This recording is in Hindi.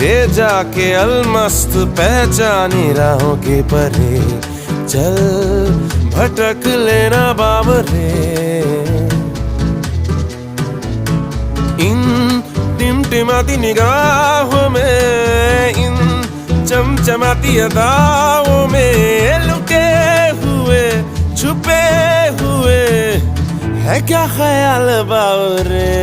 रे जाके अलमस्त पहचानी राहों के परे, चल भटक लेना बाबरे। इन टिमटिमाती निगाहों में, इन चमचमाती अदाओं में, लुके हुए छुपे हुए है क्या ख्याल बावरे।